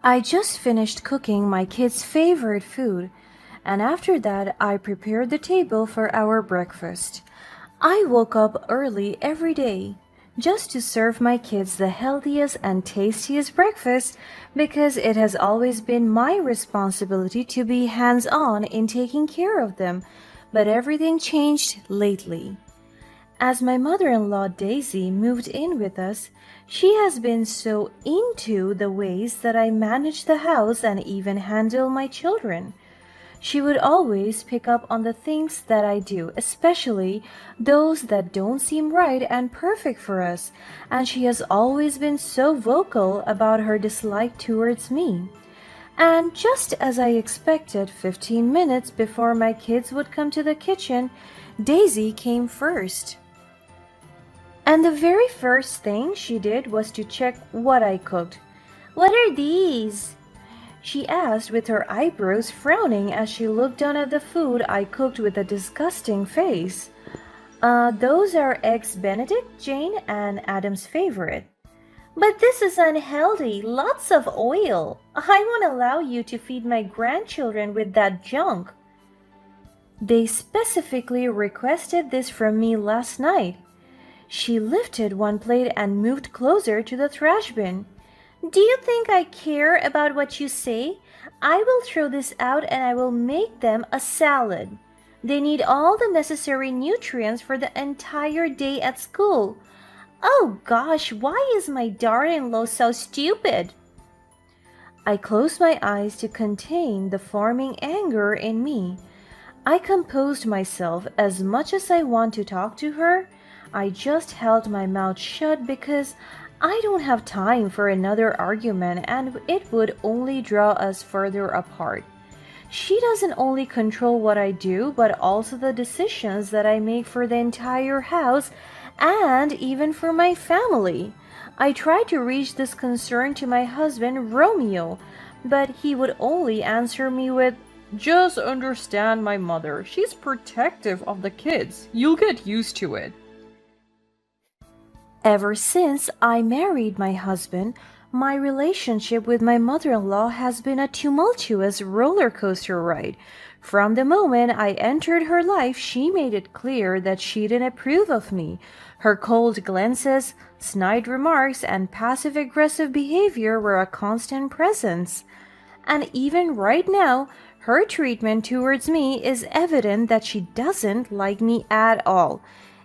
I just finished cooking my kids' favorite food, and after that, I prepared the table for our breakfast. I woke up early every day just to serve my kids the healthiest and tastiest breakfast because it has always been my responsibility to be hands on in taking care of them. But everything changed lately. As my mother in law Daisy moved in with us, she has been so into the ways that I manage the house and even handle my children. She would always pick up on the things that I do, especially those that don't seem right and perfect for us, and she has always been so vocal about her dislike towards me. And just as I expected, 15 minutes before my kids would come to the kitchen, Daisy came first. And the very first thing she did was to check what I cooked. "What are these?" she asked with her eyebrows frowning as she looked down at the food I cooked with a disgusting face. Those are eggs Benedict, Jane, and Adam's favorite. "But this is unhealthy, lots of oil. I won't allow you to feed my grandchildren with that junk." They specifically requested this from me last night. She lifted one plate and moved closer to the trash bin. "Do you think I care about what you say? I will throw this out and I will make them a salad. They need all the necessary nutrients for the entire day at school. Oh gosh, why is my daughter-in-law so stupid?" I closed my eyes to contain the forming anger in me. I composed myself as much as I want to talk to her. I just held my mouth shut because I don't have time for another argument and it would only draw us further apart. She doesn't only control what I do, but also the decisions that I make for the entire house and even for my family. I tried to reach this concern to my husband, Romeo, but he would only answer me with, "Just understand my mother. She's protective of the kids. You'll get used to it." Ever since I married my husband, my relationship with my mother-in-law has been a tumultuous roller coaster ride. From the moment I entered her life, she made it clear that she didn't approve of me. Her cold glances, snide remarks, and passive-aggressive behavior were a constant presence. And even right now, her treatment towards me is evident that she doesn't like me at all.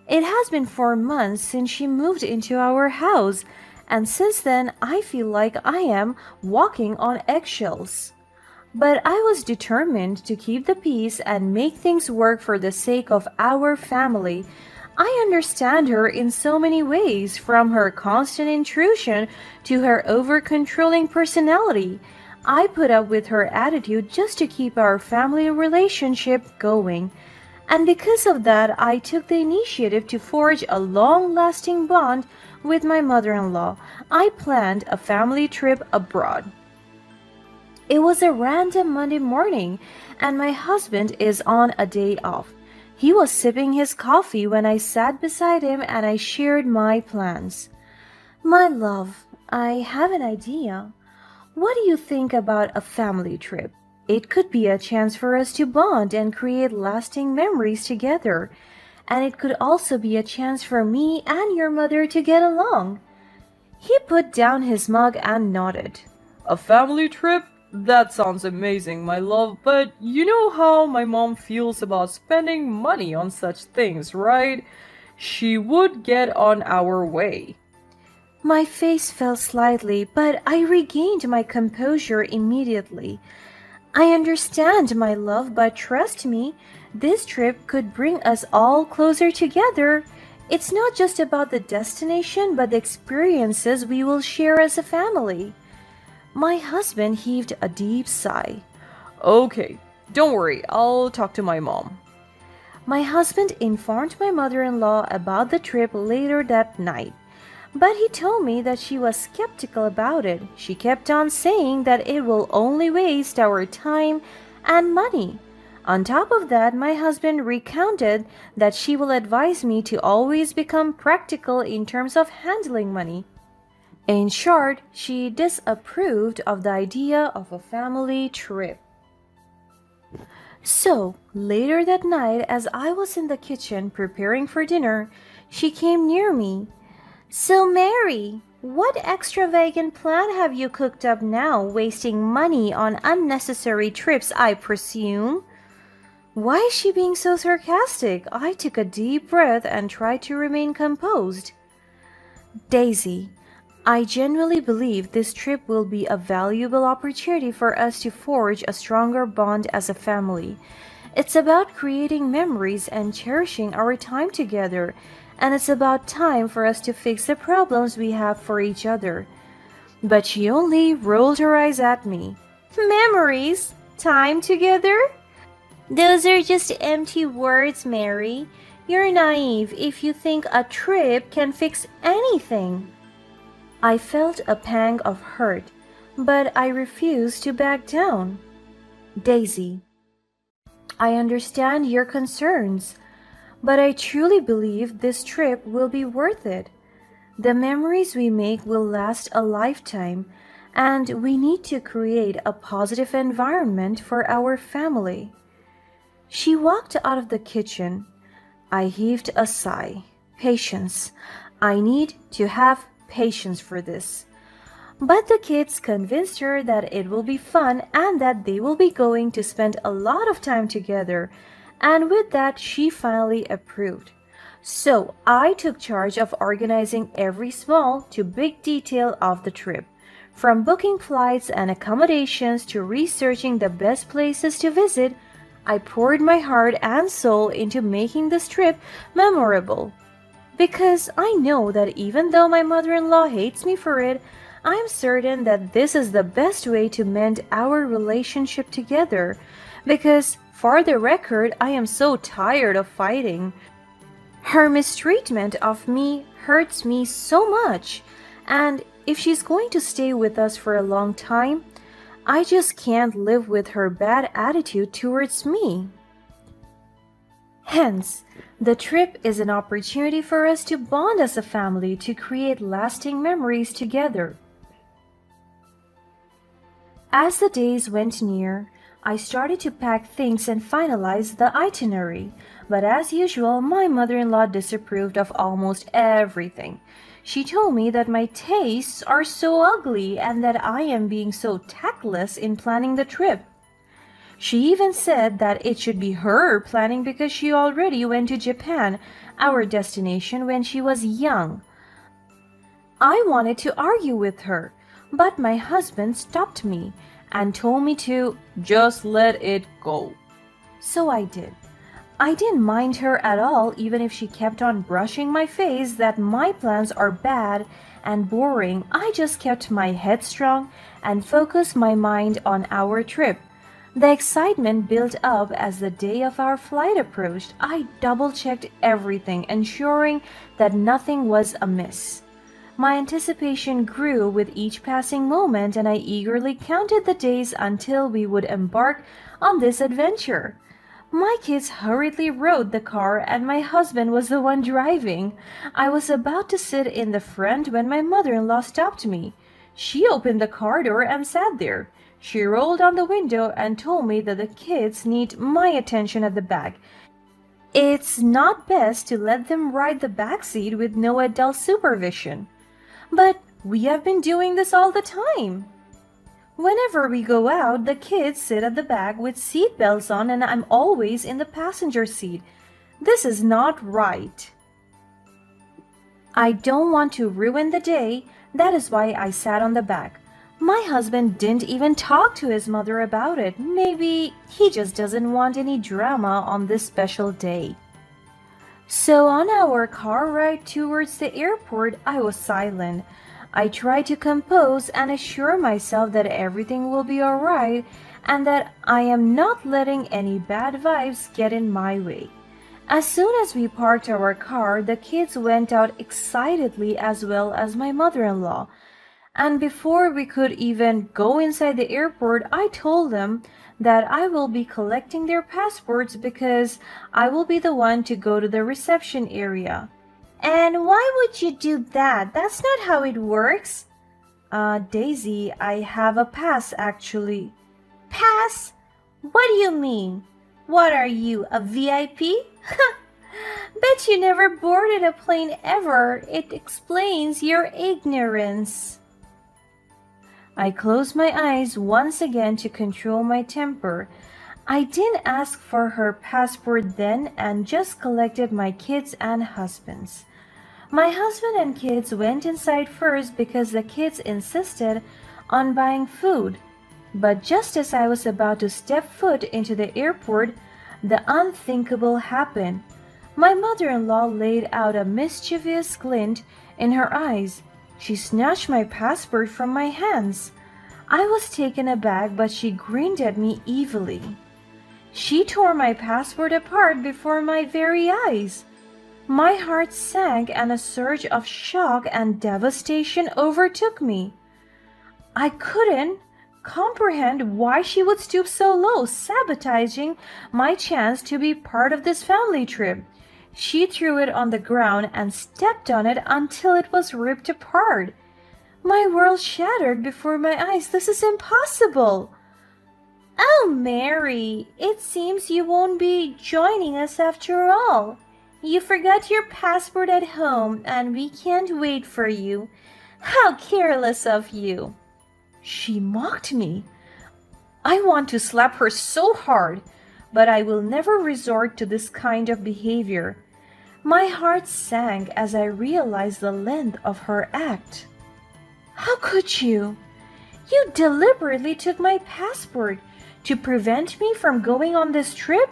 It has been 4 months since she moved into our house, and since then I feel like I am walking on eggshells. But I was determined to keep the peace and make things work for the sake of our family. I understand her in so many ways, from her constant intrusion to her over-controlling personality. I put up with her attitude just to keep our family relationship going. And because of that, I took the initiative to forge a long-lasting bond with my mother-in-law. I planned a family trip abroad. It was a random Monday morning, and my husband is on a day off. He was sipping his coffee when I sat beside him and I shared my plans. "My love, I have an idea. What do you think about a family trip? It could be a chance for us to bond and create lasting memories together. And it could also be a chance for me and your mother to get along." He put down his mug and nodded. "A family trip? That sounds amazing, my love, but you know how my mom feels about spending money on such things, right? She would get on our way." My face fell slightly, but I regained my composure immediately. "I understand, my love, but trust me, this trip could bring us all closer together. It's not just about the destination, but the experiences we will share as a family." My husband heaved a deep sigh. "Okay, don't worry, I'll talk to my mom." My husband informed my mother-in-law about the trip later that night. But he told me that she was skeptical about it. She kept on saying that it will only waste our time and money. On top of that, my husband recounted that she will advise me to always become practical in terms of handling money. In short, she disapproved of the idea of a family trip. So, later that night, as I was in the kitchen preparing for dinner, she came near me. So, Mary, what extravagant plan have you cooked up now, wasting money on unnecessary trips, I presume? Why is she being so sarcastic? I took a deep breath and tried to remain composed. Daisy, I genuinely believe this trip will be a valuable opportunity for us to forge a stronger bond as a family. It's about creating memories and cherishing our time together, and it's about time for us to fix the problems we have for each other. But she only rolled her eyes at me. Memories? Time together? Those are just empty words, Mary. You're naive if you think a trip can fix anything. I felt a pang of hurt, but I refused to back down. Daisy, I understand your concerns, but I truly believe this trip will be worth it. The memories we make will last a lifetime, and we need to create a positive environment for our family. She walked out of the kitchen. I heaved a sigh. Patience. I need to have patience for this. But the kids convinced her that it will be fun and that they will be going to spend a lot of time together, and with that, she finally approved. So I took charge of organizing every small to big detail of the trip, from booking flights and accommodations to researching the best places to visit. I poured my heart and soul into making this trip memorable. Because I know that even though my mother in law hates me for it, I'm certain that this is the best way to mend our relationship together. Because, for the record, I am so tired of fighting. Her mistreatment of me hurts me so much, and if she's going to stay with us for a long time, I just can't live with her bad attitude towards me. Hence, the trip is an opportunity for us to bond as a family to create lasting memories together. As the days went near, I started to pack things and finalize the itinerary, but as usual, my mother-in-law disapproved of almost everything. She told me that my tastes are so ugly and that I am being so tactless in planning the trip. She even said that it should be her planning because she already went to Japan, our destination, when she was young. I wanted to argue with her, but my husband stopped me and told me to just let it go. So I did. I didn't mind her at all, even if she kept on brushing my face that my plans are bad and boring. I just kept my head strong and focused my mind on our trip. The excitement built up as the day of our flight approached. I double-checked everything, ensuring that nothing was amiss. My anticipation grew with each passing moment, and I eagerly counted the days until we would embark on this adventure. My kids hurriedly rode the car, and my husband was the one driving. I was about to sit in the front when my mother-in-law stopped me. She opened the car door and sat there. She rolled down the window and told me that the kids need my attention at the back. It's not best to let them ride the back seat with no adult supervision. But we have been doing this all the time. Whenever we go out, the kids sit at the back with seat belts on and I'm always in the passenger seat. This is not right. I don't want to ruin the day. That is why I sat on the back. My husband didn't even talk to his mother about it. Maybe he just doesn't want any drama on this special day. So on our car ride towards the airport, I was silent. I tried to compose and assure myself that everything will be alright and that I am not letting any bad vibes get in my way. As soon as we parked our car, the kids went out excitedly as well as my mother-in-law. And before we could even go inside the airport, I told them that I will be collecting their passports because I will be the one to go to the reception area. And why would you do that? That's not how it works. Daisy, I have a pass actually. Pass? What do you mean? What are you, a VIP? Bet you never boarded a plane ever. It explains your ignorance. I closed my eyes once again to control my temper. I didn't ask for her passport then and just collected my kids and husband's. My husband and kids went inside first because the kids insisted on buying food. But just as I was about to step foot into the airport, the unthinkable happened. My mother-in-law laid out a mischievous glint in her eyes. She snatched my passport from my hands. I was taken aback, but she grinned at me evilly. She tore my passport apart before my very eyes. My heart sank and a surge of shock and devastation overtook me. I couldn't comprehend why she would stoop so low, sabotaging my chance to be part of this family trip. She threw it on the ground and stepped on it until it was ripped apart. My world shattered before my eyes. This is impossible. Oh, Mary, it seems you won't be joining us after all. You forgot your passport at home and we can't wait for you. How careless of you. She mocked me. I want to slap her so hard, but I will never resort to this kind of behavior. My heart sank as I realized the length of her act. How could you? You deliberately took my passport to prevent me from going on this trip?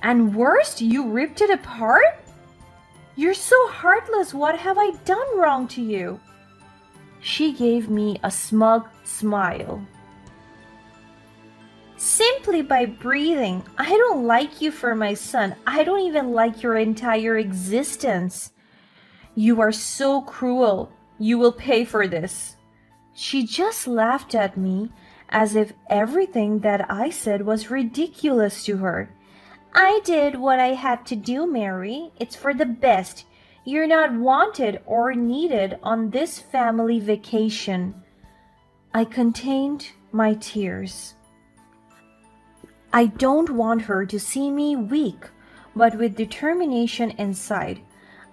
And worst, you ripped it apart? You're so heartless. What have I done wrong to you? She gave me a smug smile. Simply by breathing. I don't like you for my son. I don't even like your entire existence. You are so cruel. You will pay for this. She just laughed at me as if everything that I said was ridiculous to her. I did what I had to do, Mary. It's for the best. You're not wanted or needed on this family vacation. I contained my tears. I don't want her to see me weak, but with determination inside.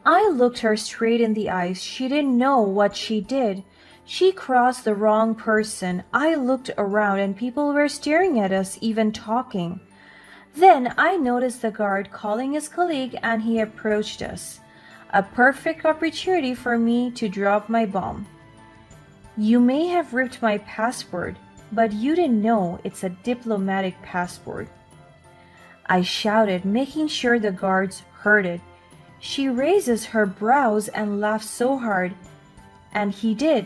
I looked her straight in the eyes. She didn't know what she did. She crossed the wrong person. I looked around and people were staring at us, even talking. Then I noticed the guard calling his colleague and he approached us. A perfect opportunity for me to drop my bomb. You may have ripped my passport, but you didn't know it's a diplomatic passport. I shouted, making sure the guards heard it. She raises her brows and laughs so hard, and he did,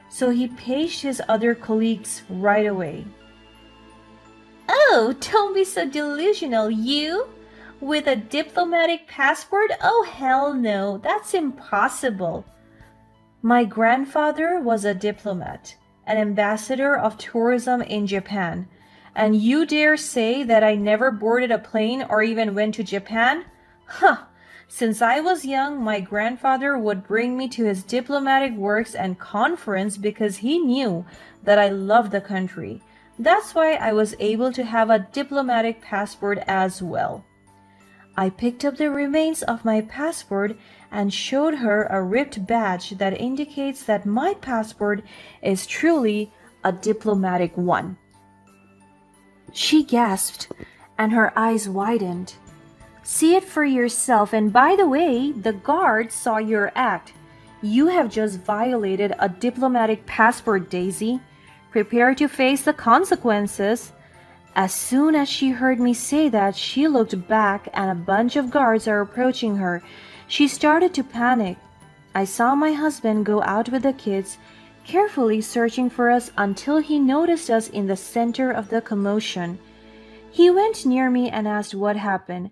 so he paged his other colleagues right away. Oh, don't be so delusional, you? With a diplomatic passport? Oh, hell no, that's impossible. My grandfather was a diplomat, an ambassador of tourism in Japan, and you dare say that I never boarded a plane or even went to Japan? Huh! Since I was young, my grandfather would bring me to his diplomatic works and conference because he knew that I loved the country. That's why I was able to have a diplomatic passport as well. I picked up the remains of my passport and showed her a ripped badge that indicates that my passport is truly a diplomatic one. She gasped and her eyes widened. See it for yourself, and by the way, the guard saw your act. You have just violated a diplomatic passport, Daisy. Prepare to face the consequences. As soon as she heard me say that, she looked back and a bunch of guards are approaching her. She started to panic. I saw my husband go out with the kids, carefully searching for us until he noticed us in the center of the commotion. He went near me and asked what happened.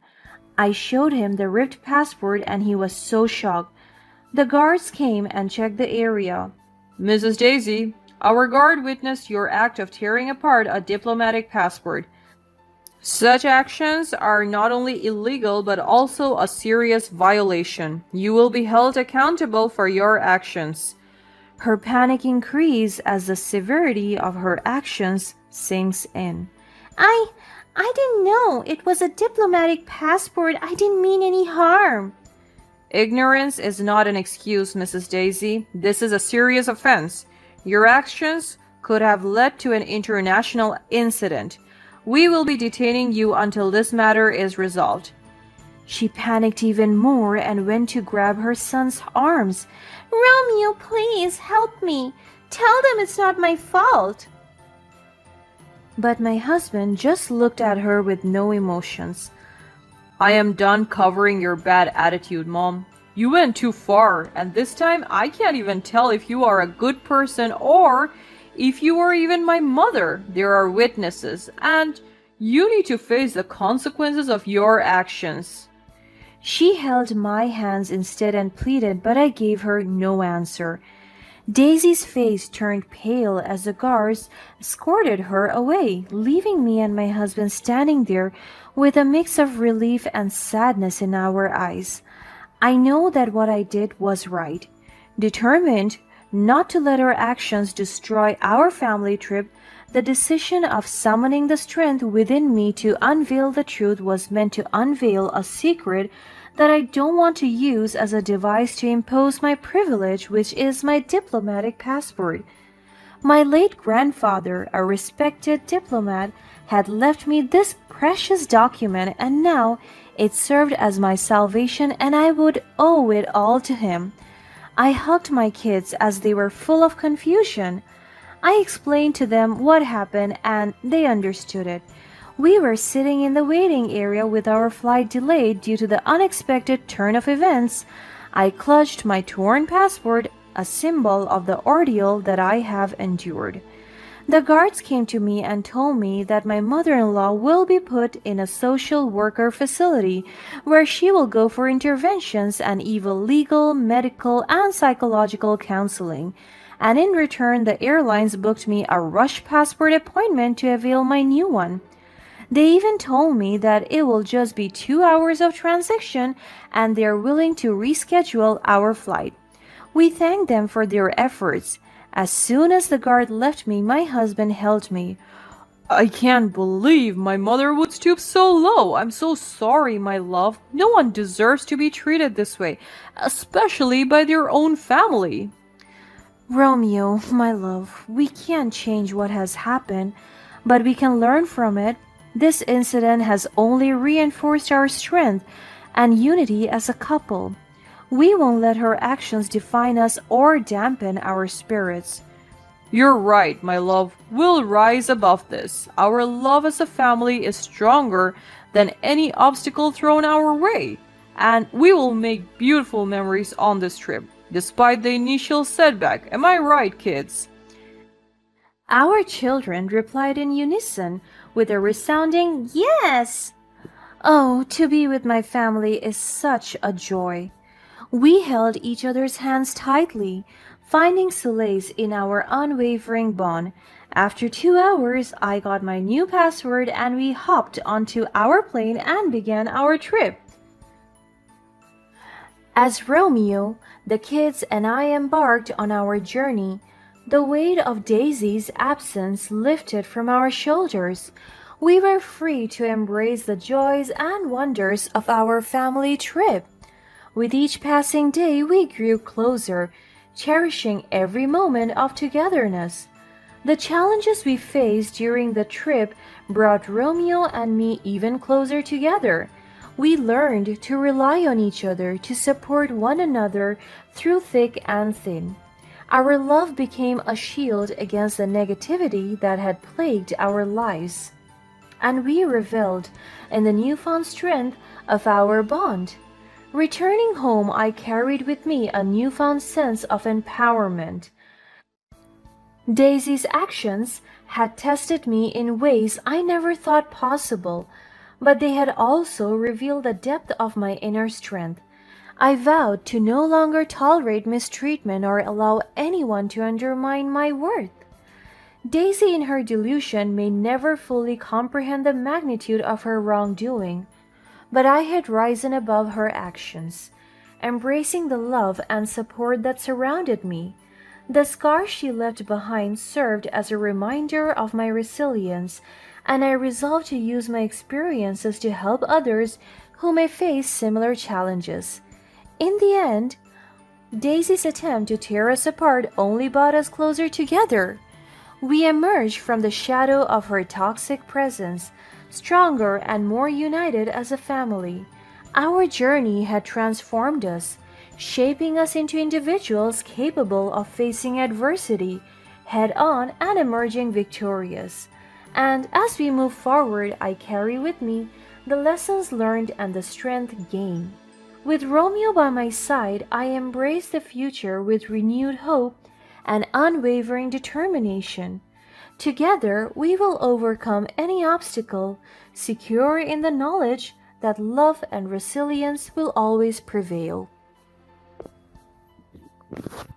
I showed him the ripped passport and he was so shocked. The guards came and checked the area. Mrs. Daisy, our guard witnessed your act of tearing apart a diplomatic passport. Such actions are not only illegal but also a serious violation. You will be held accountable for your actions. Her panic increased as the severity of her actions sinks in. I I didn't know. It was a diplomatic passport. I didn't mean any harm. Ignorance is not an excuse, Mrs. Daisy. This is a serious offense. Your actions could have led to an international incident. We will be detaining you until this matter is resolved. She panicked even more and went to grab her son's arms. Romeo, please help me. Tell them it's not my fault. But my husband just looked at her with no emotions. I am done covering your bad attitude, Mom. You went too far, and this time I can't even tell if you are a good person or if you are even my mother. There are witnesses, and you need to face the consequences of your actions. She held my hands instead and pleaded, but I gave her no answer. Daisy's face turned pale as the guards escorted her away, leaving me and my husband standing there with a mix of relief and sadness in our eyes. I know that what I did was right. Determined not to let our actions destroy our family trip, the decision of summoning the strength within me to unveil the truth was meant to unveil a secret that I don't want to use as a device to impose my privilege, which is my diplomatic passport. My late grandfather, a respected diplomat, had left me this precious document, and now it served as my salvation, and I would owe it all to him. I hugged my kids as they were full of confusion. I explained to them what happened, and they understood it. We were sitting in the waiting area with our flight delayed due to the unexpected turn of events. I clutched my torn passport, a symbol of the ordeal that I have endured. The guards came to me and told me that my mother-in-law will be put in a social worker facility where she will go for interventions and even legal, medical, and psychological counseling. And in return, the airlines booked me a rush passport appointment to avail my new one. They even told me that it will just be 2 hours of transaction and they're willing to reschedule our flight. We thanked them for their efforts. As soon as the guard left me, my husband held me. I can't believe my mother would stoop so low. I'm so sorry, my love. No one deserves to be treated this way, especially by their own family. Romeo, my love, we can't change what has happened, but we can learn from it. This incident has only reinforced our strength and unity as a couple. We won't let her actions define us or dampen our spirits. You're right, my love. We'll rise above this. Our love as a family is stronger than any obstacle thrown our way, and we will make beautiful memories on this trip, despite the initial setback. Am I right, kids? Our children replied in unison with a resounding yes. Oh, to be with my family is such a joy. We held each other's hands tightly, finding solace in our unwavering bond. After 2 hours, I got my new password and we hopped onto our plane and began our trip. As Romeo, the kids, and I embarked on our journey, the weight of Daisy's absence lifted from our shoulders. We were free to embrace the joys and wonders of our family trip. With each passing day, we grew closer, cherishing every moment of togetherness. The challenges we faced during the trip brought Romeo and me even closer together. We learned to rely on each other to support one another through thick and thin. Our love became a shield against the negativity that had plagued our lives, and we reveled in the newfound strength of our bond. Returning home, I carried with me a newfound sense of empowerment. Daisy's actions had tested me in ways I never thought possible, but they had also revealed the depth of my inner strength. I vowed to no longer tolerate mistreatment or allow anyone to undermine my worth. Daisy, in her delusion, may never fully comprehend the magnitude of her wrongdoing, but I had risen above her actions, embracing the love and support that surrounded me. The scars she left behind served as a reminder of my resilience, and I resolved to use my experiences to help others who may face similar challenges. In the end, Daisy's attempt to tear us apart only brought us closer together. We emerged from the shadow of her toxic presence, stronger and more united as a family. Our journey had transformed us, shaping us into individuals capable of facing adversity head on and emerging victorious. And as we move forward, I carry with me the lessons learned and the strength gained. With Romeo by my side, I embrace the future with renewed hope and unwavering determination. Together, we will overcome any obstacle, secure in the knowledge that love and resilience will always prevail.